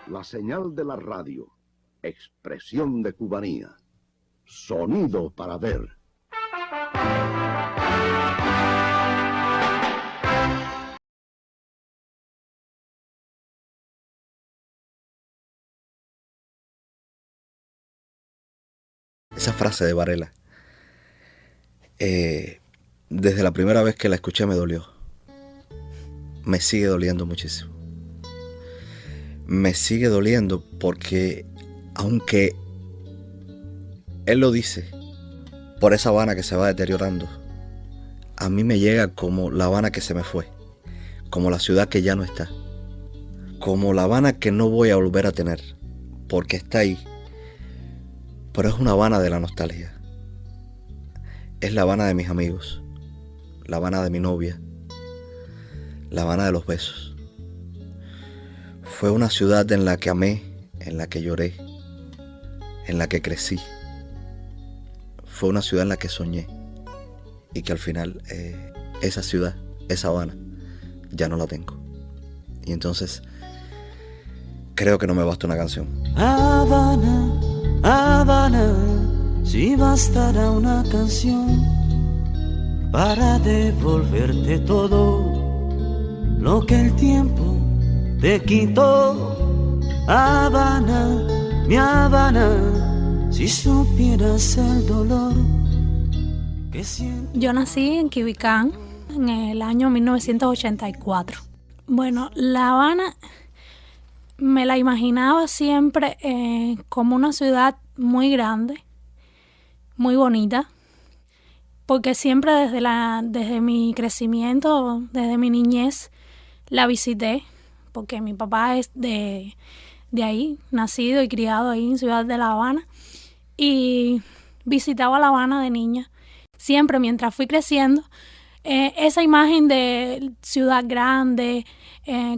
La señal de la radio, expresión de cubanía, sonido para ver. Esa frase de Varela, desde la primera vez que la escuché me dolió. Me sigue doliendo muchísimo. Me sigue doliendo porque, aunque él lo dice, por esa Habana que se va deteriorando, a mí me llega como la Habana que se me fue, como la ciudad que ya no está, como la Habana que no voy a volver a tener, porque está ahí, pero es una Habana de la nostalgia. Es la Habana de mis amigos, la Habana de mi novia, la Habana de los besos. Fue una ciudad en la que amé, en la que lloré, en la que crecí. Fue una ciudad en la que soñé y que al final esa ciudad, esa Habana, ya no la tengo. Y entonces creo que no me basta una canción. Habana, Habana, si bastará una canción para devolverte todo lo que el tiempo te quitó. Habana, mi Habana, si supieras el dolor que siento. Yo nací en Quibicán en el año 1984. Bueno, La Habana me la imaginaba siempre como una ciudad muy grande, muy bonita, porque siempre desde mi crecimiento, desde mi niñez, la visité, porque mi papá es de ahí, nacido y criado ahí en Ciudad de La Habana, y visitaba La Habana de niña. Siempre mientras fui creciendo, esa imagen de ciudad grande,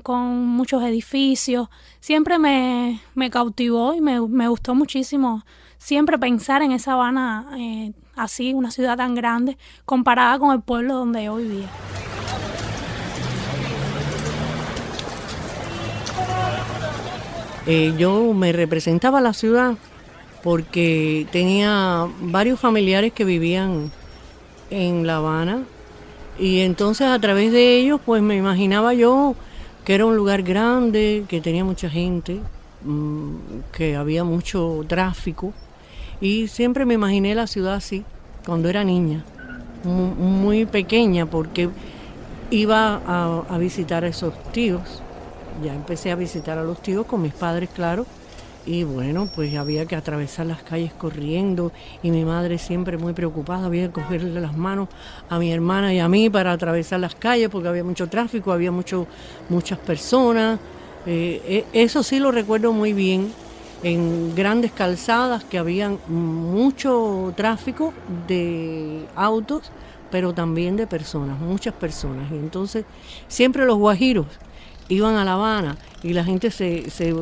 con muchos edificios, siempre me cautivó y me gustó muchísimo siempre pensar en esa Habana así, una ciudad tan grande, comparada con el pueblo donde yo vivía. Yo me representaba la ciudad porque tenía varios familiares que vivían en La Habana y entonces a través de ellos pues me imaginaba yo que era un lugar grande, que tenía mucha gente, que había mucho tráfico y siempre me imaginé la ciudad así cuando era niña, muy pequeña porque iba a visitar a esos tíos. Ya empecé a visitar a los tíos con mis padres, claro, y bueno, pues había que atravesar las calles corriendo y mi madre siempre muy preocupada, había que cogerle las manos a mi hermana y a mí para atravesar las calles porque había mucho tráfico, había muchas personas. Eso sí lo recuerdo muy bien, en grandes calzadas que había mucho tráfico de autos, pero también de personas, muchas personas, y entonces siempre los guajiros iban a La Habana y la gente se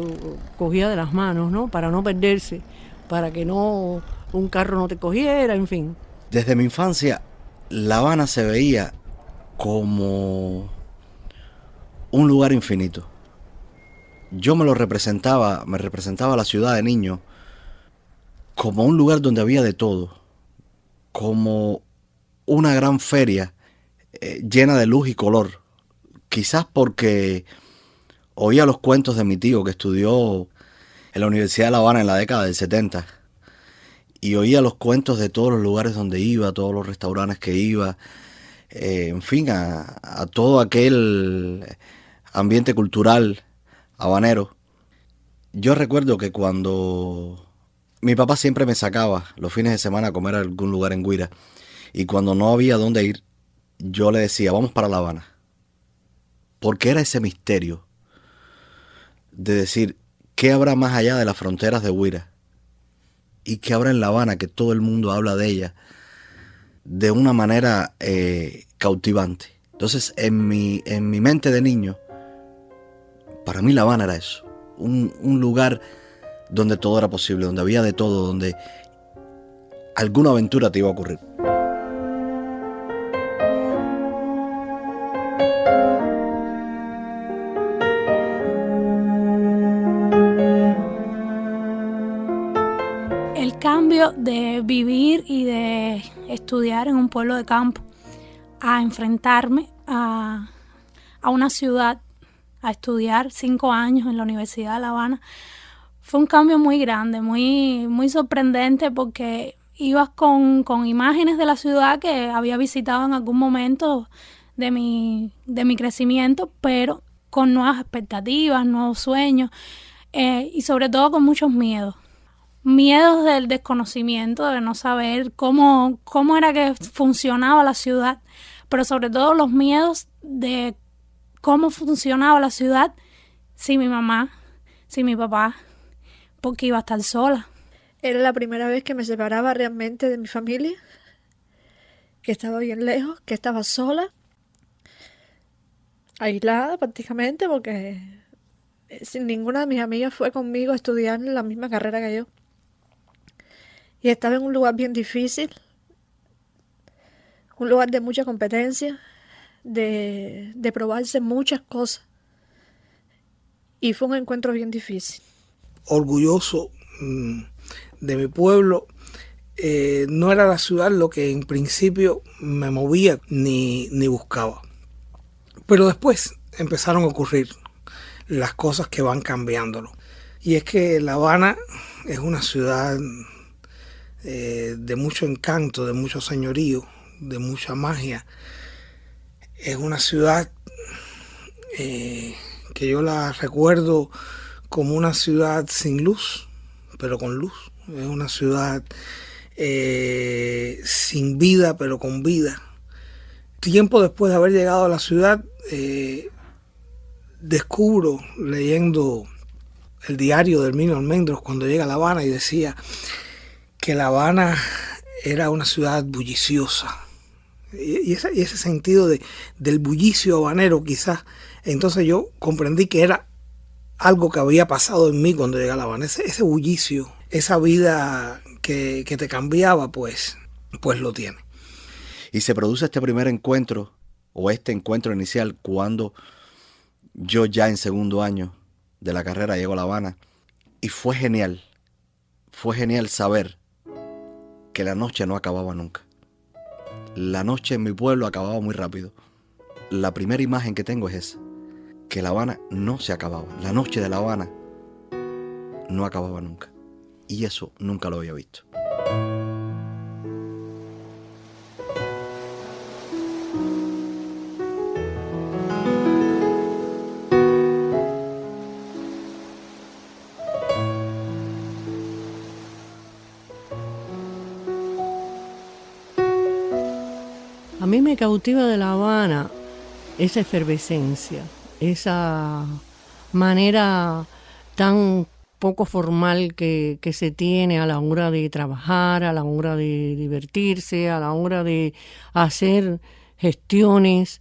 cogía de las manos, ¿no? Para no perderse, para que no un carro no te cogiera, en fin. Desde mi infancia, La Habana se veía como un lugar infinito. Yo me representaba la ciudad de niño como un lugar donde había de todo, como una gran feria llena de luz y color. Quizás porque oía los cuentos de mi tío que estudió en la Universidad de La Habana en la década del 70 y oía los cuentos de todos los lugares donde iba, todos los restaurantes que iba, en fin, a todo aquel ambiente cultural habanero. Yo recuerdo que cuando mi papá siempre me sacaba los fines de semana a comer a algún lugar en Guira y cuando no había dónde ir, yo le decía, vamos para La Habana. Porque era ese misterio de decir, ¿qué habrá más allá de las fronteras de Guira? ¿Y qué habrá en La Habana que todo el mundo habla de ella de una manera cautivante? Entonces, en mi mente de niño, para mí La Habana era eso. Un lugar donde todo era posible, donde había de todo, donde alguna aventura te iba a ocurrir. cambio de vivir y de estudiar en un pueblo de campo a enfrentarme a una ciudad, a estudiar 5 años en la Universidad de La Habana, fue un cambio muy grande, muy, muy sorprendente, porque ibas con imágenes de la ciudad que había visitado en algún momento de mi crecimiento, pero con nuevas expectativas, nuevos sueños, y sobre todo con muchos miedos. Miedos del desconocimiento, de no saber cómo era que funcionaba la ciudad, pero sobre todo los miedos de cómo funcionaba la ciudad sin mi mamá, sin mi papá, porque iba a estar sola. Era la primera vez que me separaba realmente de mi familia, que estaba bien lejos, que estaba sola, aislada prácticamente, porque sin ninguna de mis amigas fue conmigo a estudiar la misma carrera que yo. Y estaba en un lugar bien difícil, un lugar de mucha competencia, de probarse muchas cosas. Y fue un encuentro bien difícil. Orgulloso de mi pueblo. No era la ciudad lo que en principio me movía ni buscaba. Pero después empezaron a ocurrir las cosas que van cambiándolo. Y es que La Habana es una ciudad de mucho encanto, de mucho señorío, de mucha magia. Es una ciudad que yo la recuerdo como una ciudad sin luz, pero con luz. Es una ciudad sin vida, pero con vida. Tiempo después de haber llegado a la ciudad, descubro, leyendo el diario de Herminio Almendros cuando llega a La Habana, y decía que La Habana era una ciudad bulliciosa. Y ese sentido del bullicio habanero, quizás, entonces yo comprendí que era algo que había pasado en mí cuando llegué a La Habana. Ese bullicio, esa vida que te cambiaba, pues lo tiene. Y se produce este primer encuentro, o este encuentro inicial, cuando yo ya en segundo año de la carrera llego a La Habana. Y fue genial saber que la noche no acababa nunca. La noche en mi pueblo acababa muy rápido. La primera imagen que tengo es esa, que La Habana no se acababa. La noche de La Habana no acababa nunca. Y eso nunca lo había visto. A mí me cautiva de La Habana esa efervescencia, esa manera tan poco formal que se tiene a la hora de trabajar, a la hora de divertirse, a la hora de hacer gestiones.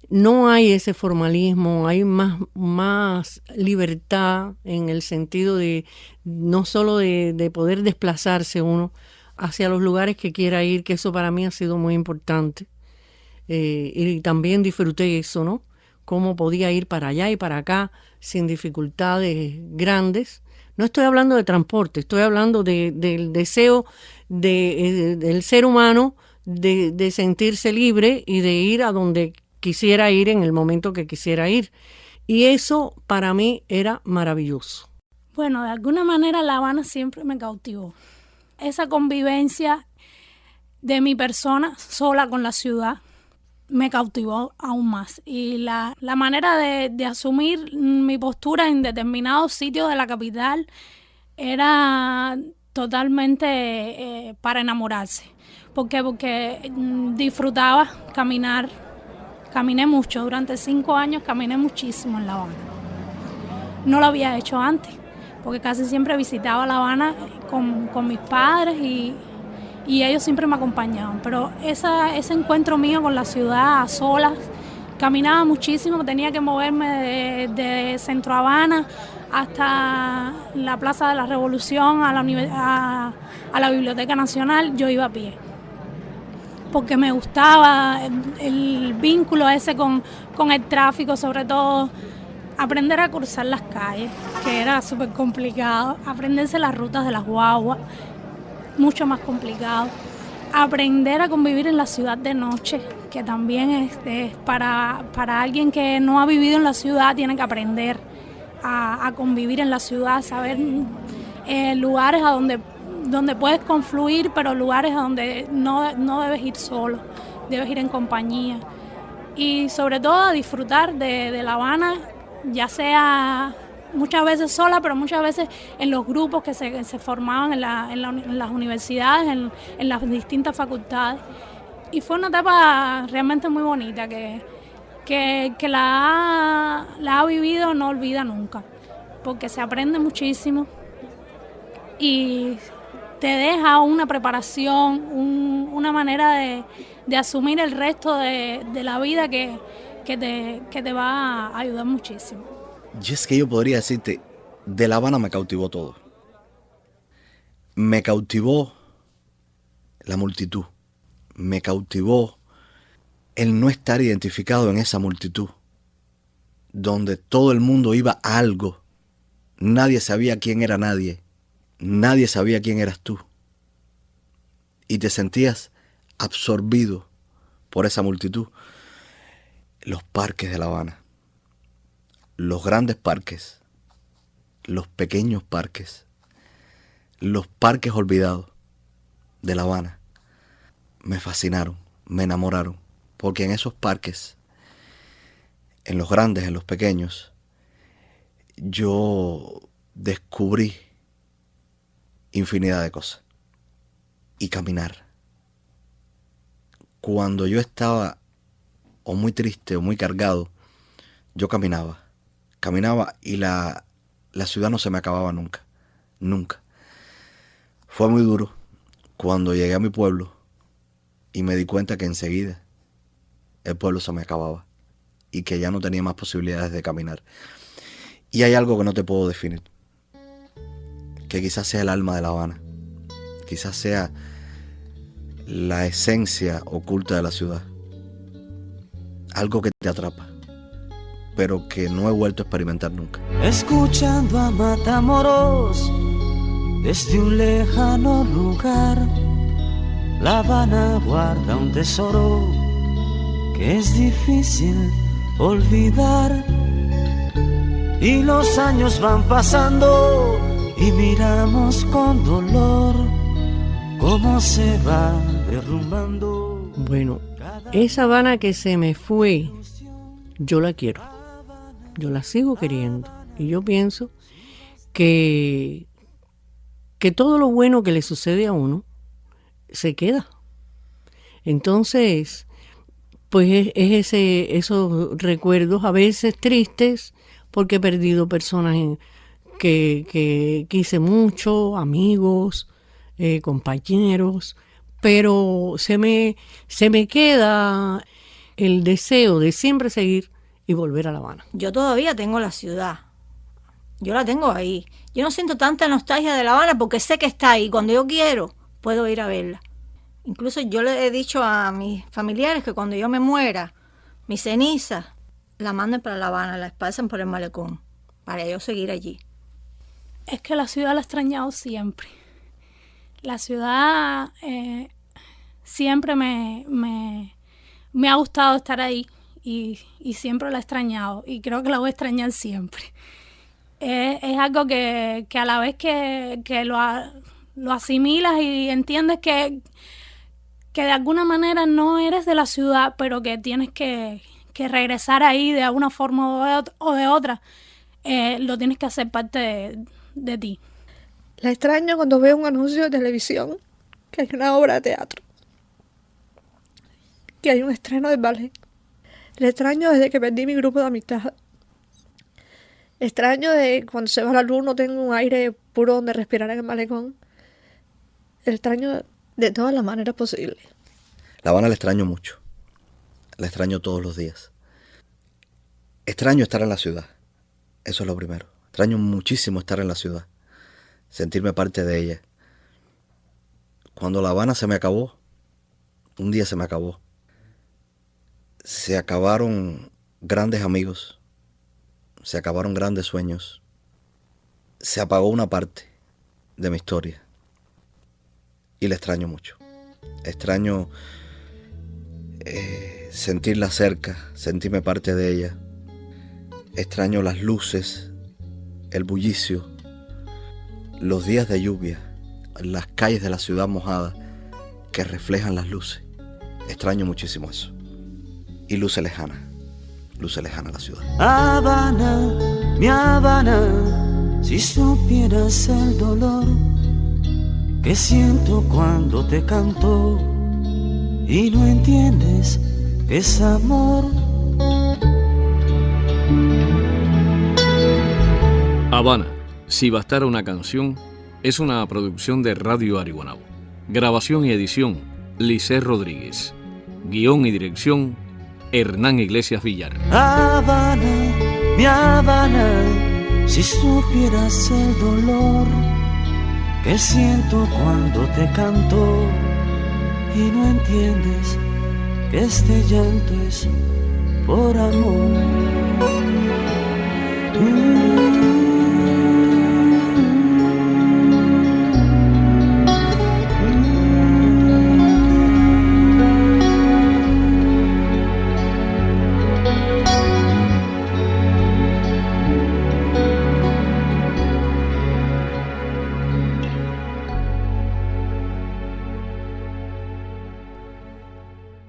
No hay ese formalismo, hay más libertad en el sentido de no solo de poder desplazarse uno hacia los lugares que quiera ir, que eso para mí ha sido muy importante. Y también disfruté eso, ¿no? Cómo podía ir para allá y para acá sin dificultades grandes. No estoy hablando de transporte, estoy hablando del deseo del ser humano de sentirse libre y de ir a donde quisiera ir en el momento que quisiera ir. Y eso para mí era maravilloso. Bueno, de alguna manera La Habana siempre me cautivó. Esa convivencia de mi persona sola con la ciudad me cautivó aún más. Y la manera de asumir mi postura en determinados sitios de la capital era totalmente para enamorarse. ¿Por qué? Porque disfrutaba caminar. Caminé mucho, durante 5 años caminé muchísimo en La Habana. No lo había hecho antes, porque casi siempre visitaba La Habana con mis padres y ellos siempre me acompañaban. Pero ese encuentro mío con la ciudad a solas, caminaba muchísimo, tenía que moverme de Centro Habana hasta la Plaza de la Revolución, a la Biblioteca Nacional, yo iba a pie. Porque me gustaba el vínculo ese con el tráfico, sobre todo aprender a cruzar las calles, que era súper complicado, aprenderse las rutas de las guaguas, mucho más complicado, aprender a convivir en la ciudad de noche, que también es para alguien que no ha vivido en la ciudad, tiene que aprender a convivir en la ciudad, saber lugares a donde puedes confluir, pero lugares a donde no debes ir solo, debes ir en compañía. Y sobre todo a disfrutar de La Habana, ya sea muchas veces sola, pero muchas veces en los grupos que se formaban en las universidades, en las distintas facultades. Y fue una etapa realmente muy bonita que la ha vivido, no olvida nunca, porque se aprende muchísimo y te deja una preparación, una manera de asumir el resto de la vida que te va a ayudar muchísimo. Y es que yo podría decirte, de La Habana me cautivó todo. Me cautivó la multitud. Me cautivó el no estar identificado en esa multitud, donde todo el mundo iba a algo. Nadie sabía quién era nadie. Nadie sabía quién eras tú. Y te sentías absorbido por esa multitud. Los parques de La Habana. Los grandes parques. Los pequeños parques. Los parques olvidados de La Habana. Me fascinaron, me enamoraron. Porque en esos parques, en los grandes, en los pequeños, yo descubrí infinidad de cosas. Y caminar. Cuando yo estaba o muy triste o muy cargado, yo caminaba. Caminaba y la ciudad no se me acababa nunca. Nunca. Fue muy duro cuando llegué a mi pueblo y me di cuenta que enseguida el pueblo se me acababa y que ya no tenía más posibilidades de caminar. Y hay algo que no te puedo definir, que quizás sea el alma de La Habana, quizás sea la esencia oculta de la ciudad, algo que te atrapa, pero que no he vuelto a experimentar nunca. Escuchando a Matamoros desde un lejano lugar, La Habana guarda un tesoro que es difícil olvidar. Y los años van pasando y miramos con dolor cómo se va derrumbando. Bueno, esa Habana que se me fue, yo la quiero. Yo la sigo queriendo. Y yo pienso que todo lo bueno que le sucede a uno se queda. Entonces, pues es esos recuerdos a veces tristes, porque he perdido personas que quise mucho, amigos, compañeros, pero se me queda el deseo de siempre seguir y volver a La Habana. Yo todavía tengo la ciudad, yo la tengo ahí. Yo no siento tanta nostalgia de La Habana porque sé que está ahí. Cuando yo quiero, puedo ir a verla. Incluso yo le he dicho a mis familiares que cuando yo me muera, mis cenizas la manden para La Habana, la esparcen por el malecón, para yo seguir allí. Es que la ciudad la he extrañado siempre. La ciudad siempre me ha gustado estar ahí y siempre la he extrañado y creo que la voy a extrañar siempre. Es algo que a la vez que lo asimilas y entiendes que de alguna manera no eres de la ciudad, pero que tienes que regresar ahí de alguna forma o de otra, lo tienes que hacer parte de ti. La extraño cuando veo un anuncio de televisión, que hay una obra de teatro, que hay un estreno de ballet. La extraño desde que perdí mi grupo de amistad. Extraño de cuando se va la luz, no tengo un aire puro donde respirar en el malecón. El extraño de todas las maneras posibles. La Habana la extraño mucho. La extraño todos los días. Extraño estar en la ciudad. Eso es lo primero. Extraño muchísimo estar en la ciudad. Sentirme parte de ella. Cuando La Habana se me acabó, un día se me acabó. Se acabaron grandes amigos. se acabaron grandes sueños, se apagó una parte de mi historia y la extraño mucho. Extraño sentirla cerca, sentirme parte de ella. Extraño las luces, el bullicio, los días de lluvia, las calles de la ciudad mojada que reflejan las luces. Extraño muchísimo eso. Y luce lejana la ciudad. Habana, mi Habana, si supieras el dolor que siento cuando te canto y no entiendes que es amor. Habana, si bastara una canción, es una producción de Radio Ariguanabo. Grabación y edición, Lisset Rodríguez. Guión y dirección, Hernán Iglesias Villar. Habana, mi Habana, si supieras el dolor que siento cuando te canto y no entiendes que este llanto es por amor.